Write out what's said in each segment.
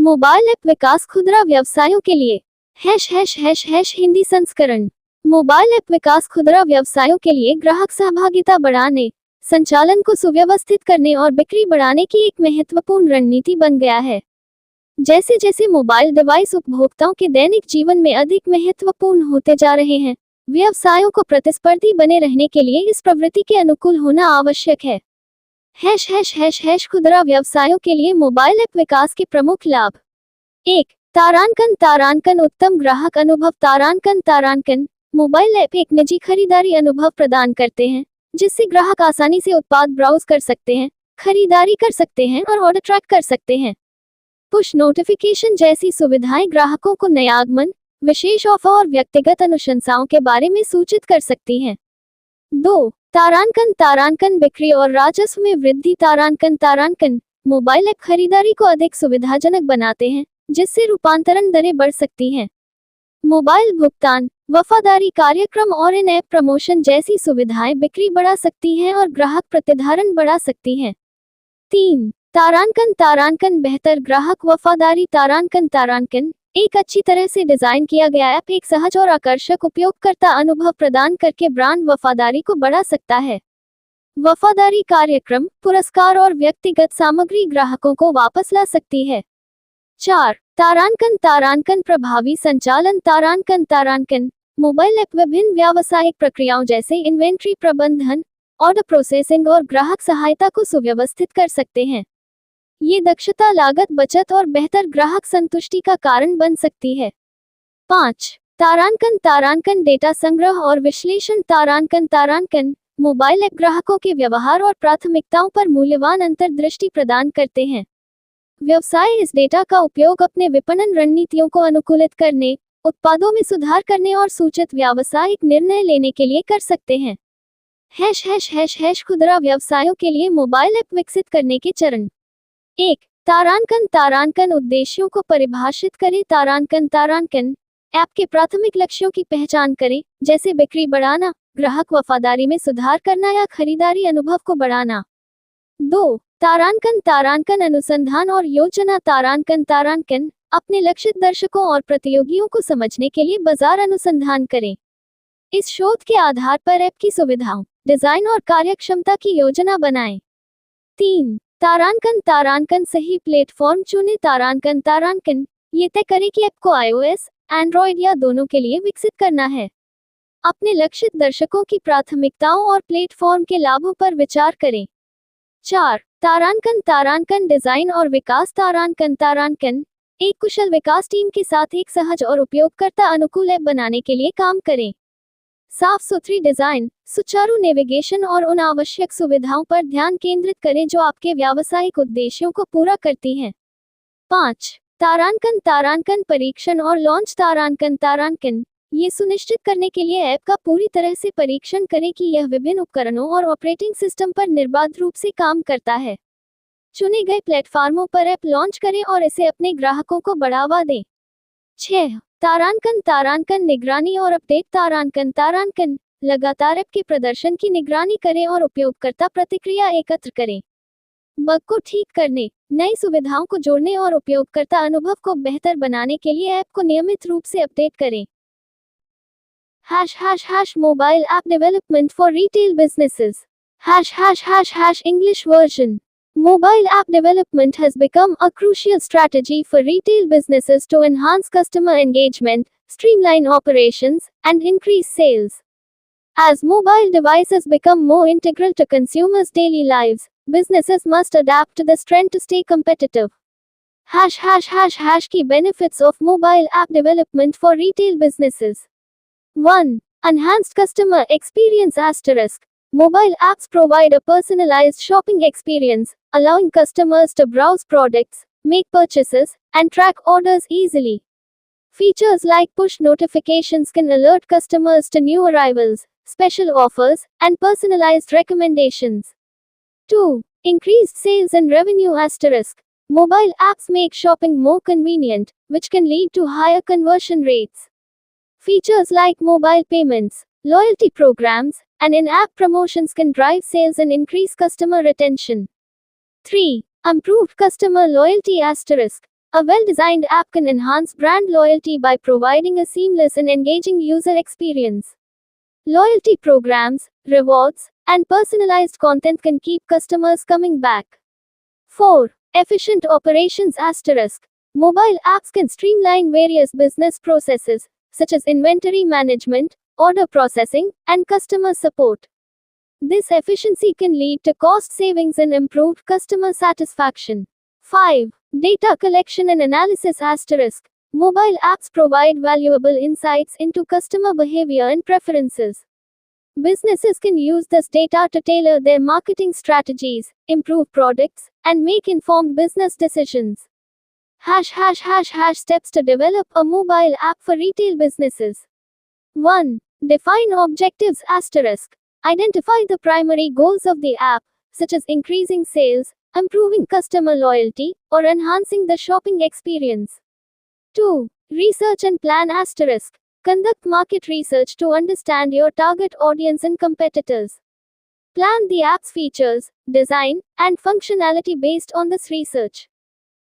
Mobile app विकास खुदरा व्यवसायों के लिए # हिंदी संस्करण। मोबाइल ऐप विकास खुदरा व्यवसायों के लिए ग्राहक सहभागिता बढ़ाने, संचालन को सुव्यवस्थित करने और बिक्री बढ़ाने की एक महत्वपूर्ण रणनीति बन गया है। जैसे जैसे मोबाइल डिवाइस उपभोक्ताओं के दैनिक जीवन में अधिक महत्वपूर्ण होते जा रहे हैं, व्यवसायों को प्रतिस्पर्धी बने रहने के लिए इस प्रवृत्ति के अनुकूल होना आवश्यक है। # खुदरा व्यवसायों के लिए मोबाइल ऐप विकास के प्रमुख लाभ। 1. तारांकन उत्तम ग्राहक अनुभव। तारांकन मोबाइल ऐप एक निजी खरीदारी अनुभव प्रदान करते हैं, जिससे ग्राहक आसानी से उत्पाद ब्राउज कर सकते हैं, खरीदारी कर सकते हैं और ऑर्डर ट्रैक कर सकते हैं। पुश नोटिफिकेशन जैसी सुविधाएं ग्राहकों को नए आगमन, विशेष ऑफर और व्यक्तिगत अनुशंसाओं के बारे में सूचित कर सकती हैं। 2. तारांकन बिक्री और राजस्व में वृद्धि। तारांकन मोबाइल ऐप खरीदारी को अधिक सुविधाजनक बनाते हैं, जिससे रूपांतरण दरें बढ़ सकती हैं। मोबाइल भुगतान, वफादारी कार्यक्रम और इन ऐप प्रमोशन जैसी सुविधाएं बिक्री बढ़ा सकती हैं और ग्राहक प्रतिधारण बढ़ा सकती हैं। 3. तारांकन बेहतर ग्राहक वफादारी। तारांकन एक अच्छी तरह से डिजाइन किया गया ऐप एक सहज और आकर्षक उपयोगकर्ता अनुभव प्रदान करके ब्रांड वफादारी को बढ़ा सकता है। वफादारी कार्यक्रम, पुरस्कार और व्यक्तिगत सामग्री ग्राहकों को वापस ला सकती है। 4. तारांकन प्रभावी संचालन। तारांकन मोबाइल ऐप विभिन्न व्यावसायिक प्रक्रियाओं जैसे इन्वेंट्री प्रबंधन, ऑर्डर प्रोसेसिंग और ग्राहक सहायता को सुव्यवस्थित कर सकते हैं। ये दक्षता, लागत बचत और बेहतर ग्राहक संतुष्टि का कारण बन सकती है। 5. तारांकन डेटा संग्रह और विश्लेषण। तारांकन मोबाइल ऐप ग्राहकों के व्यवहार और प्राथमिकताओं पर मूल्यवान अंतर्दृष्टि प्रदान करते हैं। व्यवसाय इस डेटा का उपयोग अपने विपणन रणनीतियों को अनुकूलित करने, उत्पादों में सुधार करने और सूचित व्यावसायिक निर्णय लेने के लिए कर सकते हैं। # खुदरा व्यवसायों के लिए मोबाइल ऐप विकसित करने के चरण। 1. तारांकन उद्देश्यों को परिभाषित करें। तारांकन ऐप के प्राथमिक लक्ष्यों की पहचान करें, जैसे बिक्री बढ़ाना, ग्राहक वफादारी में सुधार करना या खरीदारी अनुभव को बढ़ाना। 2. तारांकन अनुसंधान और योजना। तारांकन अपने लक्षित दर्शकों और प्रतियोगियों को समझने के लिए बाजार अनुसंधान करें। इस शोध के आधार पर ऐप की सुविधाओं, डिजाइन और कार्यक्षमता की योजना बनाएं। 3. तारांकन सही प्लेटफॉर्म चुनें। तारांकन ये तय करें कि ऐप को iOS, एंड्रॉयड या दोनों के लिए विकसित करना है। अपने लक्षित दर्शकों की प्राथमिकताओं और प्लेटफॉर्म के लाभों पर विचार करें। 4. तारांकन डिजाइन और विकास। तारांकन एक कुशल विकास टीम के साथ एक सहज और उपयोगकर्ता अनुकूल ऐप बनाने के लिए काम करें। साफ सुथरी डिजाइन, सुचारू नेविगेशन और उन आवश्यक सुविधाओं पर ध्यान केंद्रित करें जो आपके व्यावसायिक उद्देश्यों को पूरा करती हैं। 5. तारांकन परीक्षण और लॉन्च। तारांकन ये सुनिश्चित करने के लिए ऐप का पूरी तरह से परीक्षण करें कि यह विभिन्न उपकरणों और ऑपरेटिंग सिस्टम पर निर्बाध रूप से काम करता है। चुने गए प्लेटफॉर्मों पर ऐप लॉन्च करें और इसे अपने ग्राहकों को बढ़ावा दें। 6. तारांकन निगरानी और अपडेट। तारांकन लगातार ऐप के प्रदर्शन की निगरानी करें और उपयोगकर्ता प्रतिक्रिया एकत्र करें। बग को ठीक करने, नई सुविधाओं को जोड़ने और उपयोगकर्ता अनुभव को बेहतर बनाने के लिए ऐप को नियमित रूप से अपडेट करें। # Mobile app development for retail businesses. # English version. Mobile app development has become a crucial strategy for retail businesses to enhance customer engagement, streamline operations, and increase sales. As mobile devices become more integral to consumers' daily lives, businesses must adapt to this trend to stay competitive. # Key benefits of mobile app development for retail businesses. 1. Enhanced customer experience. Mobile apps provide a personalized shopping experience, allowing customers to browse products, make purchases, and track orders easily. Features like push notifications can alert customers to new arrivals, special offers, and personalized recommendations. 2. Increased sales and revenue. Mobile apps make shopping more convenient, which can lead to higher conversion rates. Features like mobile payments, loyalty programs, and in-app promotions can drive sales and increase customer retention. 3. Improved customer loyalty. A well-designed app can enhance brand loyalty by providing a seamless and engaging user experience. Loyalty programs, rewards, and personalized content can keep customers coming back. 4. Efficient operations asterisk. Mobile apps can streamline various business processes, such as inventory management, order processing, and customer support. This efficiency can lead to cost savings and improved customer satisfaction. 5. Data collection and analysis asterisk. Mobile apps provide valuable insights into customer behavior and preferences. Businesses can use this data to tailor their marketing strategies, improve products, and make informed business decisions. Steps to develop a mobile app for retail businesses. 1. Define objectives asterisk. Identify the primary goals of the app, such as increasing sales, improving customer loyalty, or enhancing the shopping experience. 2. Research and plan asterisk. Conduct market research to understand your target audience and competitors. Plan the app's features, design, and functionality based on this research.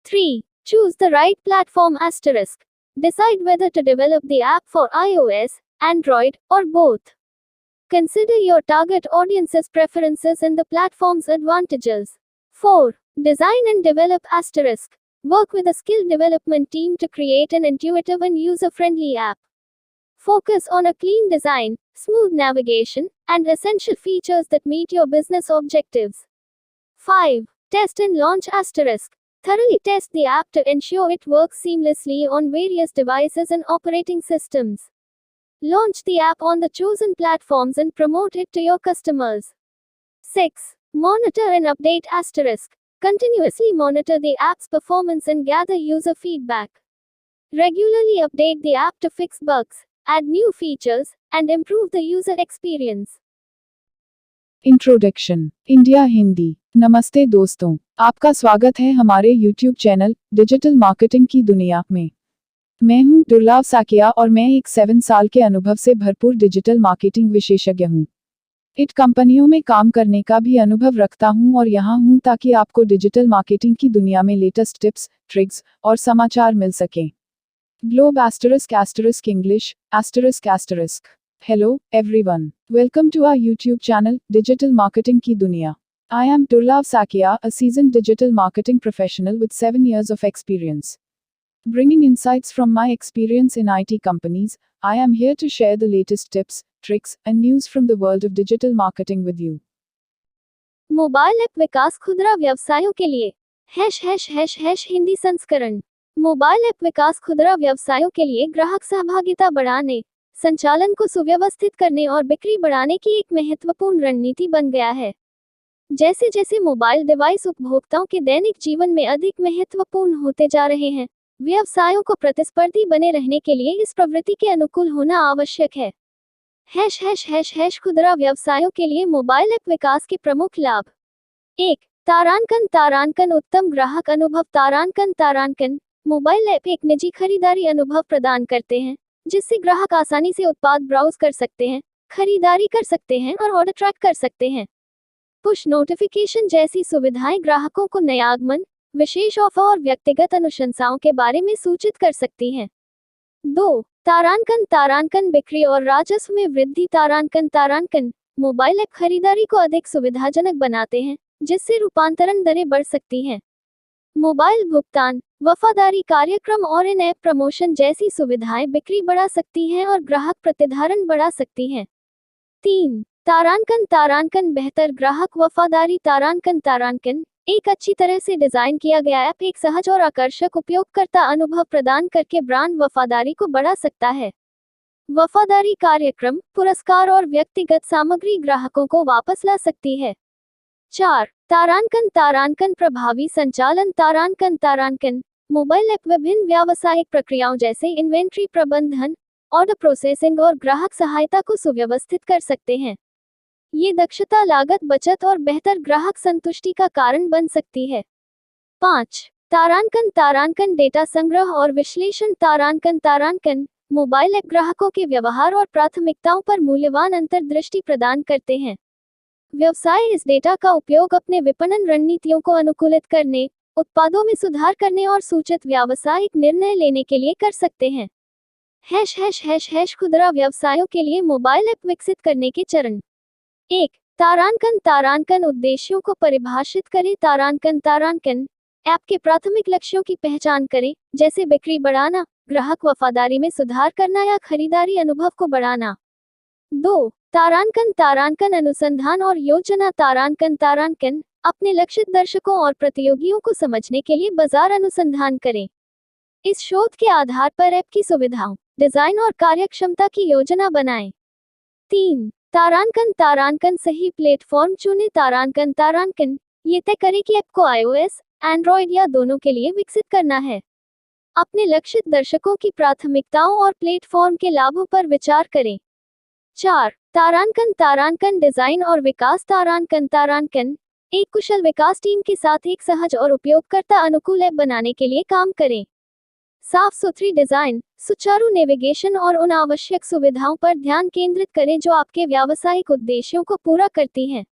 3. Choose the right platform asterisk. Decide whether to develop the app for iOS, Android, or both. Consider your target audience's preferences and the platform's advantages. 4. Design and develop asterisk. Work with a skilled development team to create an intuitive and user-friendly app. Focus on a clean design, smooth navigation, and essential features that meet your business objectives. 5. Test and launch asterisk. Thoroughly test the app to ensure it works seamlessly on various devices and operating systems. Launch the app on the chosen platforms and promote it to your customers. 6. Monitor and update asterisk. Continuously monitor the app's performance and gather user feedback. Regularly update the app to fix bugs, add new features, and improve the user experience. Introduction India Hindi. नमस्ते दोस्तों, आपका स्वागत है हमारे YouTube channel digital marketing की दुनिया में। मैं हूं दुर्लभ साकिया और मैं एक 7 साल के अनुभव से भरपूर डिजिटल मार्केटिंग विशेषज्ञ हूं। इट कंपनियों में काम करने का भी अनुभव रखता हूं और यहां हूं ताकि आपको डिजिटल मार्केटिंग की दुनिया में लेटेस्ट टिप्स, ट्रिक्स और समाचार मिल सकें। Globe ** English ***. Hello, everyone. Welcome to our YouTube channel, Digital Marketing Ki Duniya. I am Durlab Sakia, a seasoned digital marketing professional with 7 years of experience. Bringing insights from my experience in IT companies, I am here to share the latest tips, tricks, and news from the world of digital marketing with you. Mobile app विकास खुदरा व्यवसायों के लिए हिंदी संस्करण। Mobile app विकास खुदरा व्यवसायों के लिए ग्राहक सहभागिता बढ़ाने, संचालन को सुव्यवस्थित करने और बिक्री बढ़ाने की एक महत्वपूर्ण रणनीति बन गया है। जैसे जैसे मोबाइल डिवाइस उपभोक्ताओं के दैनिक जीवन में अधिक महत्वपूर्ण होते जा रहे हैं, व्यवसायों को प्रतिस्पर्धी बने रहने के लिए इस प्रवृत्ति के अनुकूल होना आवश्यक है। खुदरा व्यवसायों के लिए मोबाइल ऐप विकास के प्रमुख लाभ। 1. तारांकन उत्तम ग्राहक अनुभव। तारांकन मोबाइल ऐप एक निजी खरीदारी अनुभव प्रदान करते हैं, जिससे ग्राहक आसानी से उत्पाद ब्राउज कर सकते हैं, खरीदारी कर सकते हैं और ऑर्डर ट्रैक कर सकते हैं। पुश नोटिफिकेशन जैसी सुविधाएं ग्राहकों को नए आगमन, विशेष ऑफर और व्यक्तिगत अनुशंसाओं के बारे में सूचित कर सकती हैं। 2. तारांकन बिक्री और राजस्व में वृद्धि। तारांकन मोबाइल ऐप खरीदारी को अधिक सुविधाजनक बनाते हैं, जिससे रूपांतरण दरें बढ़ सकती हैं। मोबाइल भुगतान, वफादारी कार्यक्रम और इन ऐप प्रमोशन जैसी सुविधाएं बिक्री बढ़ा सकती हैं और ग्राहक प्रतिधारण बढ़ा सकती हैं। 3. तारांकन बेहतर ग्राहक वफादारी। तारांकन एक अच्छी तरह से डिजाइन किया गया ऐप एक सहज और आकर्षक उपयोगकर्ता अनुभव प्रदान करके ब्रांड वफादारी को बढ़ा सकता है। वफादारी कार्यक्रम, पुरस्कार और व्यक्तिगत सामग्री ग्राहकों को वापस ला सकती है। 4. तारांकन प्रभावी संचालन। तारांकन मोबाइल ऐप विभिन्न व्यावसायिक प्रक्रियाओं जैसे इन्वेंट्री प्रबंधन, ऑर्डर प्रोसेसिंग और ग्राहक सहायता को सुव्यवस्थित कर सकते हैं। ये दक्षता, लागत बचत और बेहतर ग्राहक संतुष्टि का कारण बन सकती है। 5. तारांकन डेटा संग्रह और विश्लेषण। तारांकन मोबाइल ऐप ग्राहकों के व्यवहार और प्राथमिकताओं पर मूल्यवान अंतर्दृष्टि प्रदान करते हैं। व्यवसाय इस डेटा का उपयोग अपने विपणन रणनीतियों को अनुकूलित करने, उत्पादों में सुधार करने और सूचित व्यावसायिक निर्णय लेने के लिए कर सकते हैं। खुदरा व्यवसायों के लिए मोबाइल ऐप विकसित करने के चरण। 1. तारांकन उद्देश्यों को परिभाषित करें। तारांकन ऐप के प्राथमिक लक्ष्यों की पहचान करें, जैसे बिक्री बढ़ाना, ग्राहक वफादारी में सुधार करना या खरीदारी अनुभव को बढ़ाना। 2. तारांकन अनुसंधान और योजना। तारांकन अपने लक्षित दर्शकों और प्रतियोगियों को समझने के लिए बाजार अनुसंधान करें। इस शोध के आधार पर ऐप की सुविधाओं, डिजाइन और कार्यक्षमता की योजना बनाएं। 3. तारांकन सही प्लेटफॉर्म चुनें। तारांकन ये तय करें कि ऐप को iOS, एंड्रॉयड या दोनों के लिए विकसित करना है। अपने लक्षित दर्शकों की प्राथमिकताओं और प्लेटफॉर्म के लाभों पर विचार करें। 4. तारांकन डिजाइन और विकास। तारांकन एक कुशल विकास टीम के साथ एक सहज और उपयोगकर्ता अनुकूल ऐप बनाने के लिए काम करें। साफ सुथरी डिजाइन, सुचारू नेविगेशन और उन आवश्यक सुविधाओं पर ध्यान केंद्रित करें जो आपके व्यावसायिक उद्देश्यों को पूरा करती हैं।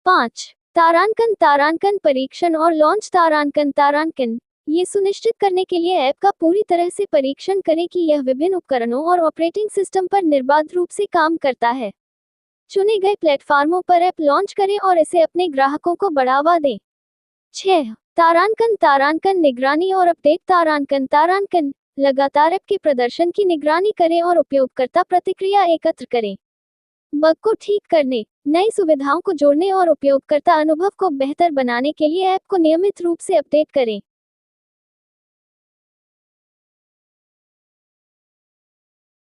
5. तारांकन परीक्षण और लॉन्च। तारांकन ये सुनिश्चित करने के लिए ऐप का पूरी तरह से परीक्षण करें कि यह विभिन्न उपकरणों और ऑपरेटिंग सिस्टम पर निर्बाध रूप से काम करता है। चुने गए प्लेटफार्मों पर ऐप लॉन्च करें और इसे अपने ग्राहकों को बढ़ावा दें। 6. तारांकन निगरानी और अपडेट। तारांकन लगातार ऐप के प्रदर्शन की निगरानी करें और उपयोगकर्ता प्रतिक्रिया एकत्र करें। बग को ठीक करने, नई सुविधाओं को जोड़ने और उपयोगकर्ता अनुभव को बेहतर बनाने के लिए ऐप को नियमित रूप से अपडेट करें।